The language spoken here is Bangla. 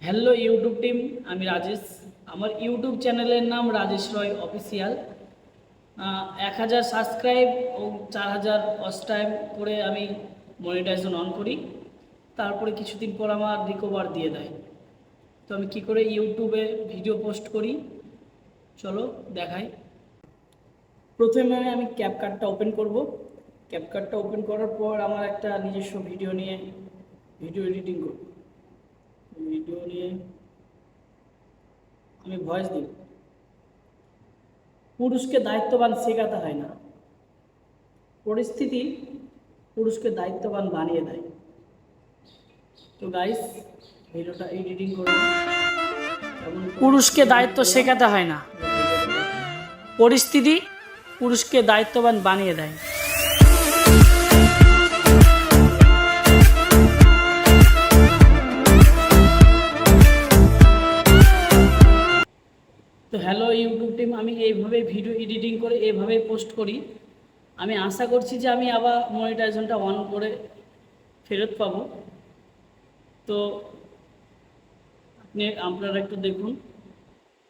হ্যালো ইউটিউব টিম, আমি রাজেশ। আমার ইউটিউব চ্যানেলের নাম রাজেশ রয় অফিসিয়াল। 1000 সাবস্ক্রাইব ও 4000 ওয়াচ টাইম করে আমি মনিটাইজেশন অন করি। তারপরে কিছুদিন পর আমার রিকভার দিয়ে দেয়। তো আমি কি করে ইউটিউবে ভিডিও পোস্ট করি চলো দেখাই। প্রথমে আমি ক্যাপকাটটা ওপেন করব। ক্যাপকাটটা ওপেন করার পর আমার একটা নিজস্ব ভিডিও নিয়ে ভিডিও এডিটিং করব। ভিডিও নিয়ে আমি ভয়েস দিই। পুরুষকে দায়িত্ববান শেখাতে হয় না, পরিস্থিতি পুরুষকে দায়িত্ববান বানিয়ে দেয়। তো গাইস, ভিডিওটা এডিটিং করুন। পুরুষকে দায়িত্ব শেখাতে হয় না, পরিস্থিতি পুরুষকে দায়িত্ববান বানিয়ে দেয়। তো হ্যালো ইউটিউব টিম, আমি এইভাবে ভিডিও এডিটিং করে এইভাবে পোস্ট করি। আমি আশা করছি যে আমি আবার মনিটাইজেশনটা অন করে ফেরত পাবো। তো আপনারা একটু দেখুন।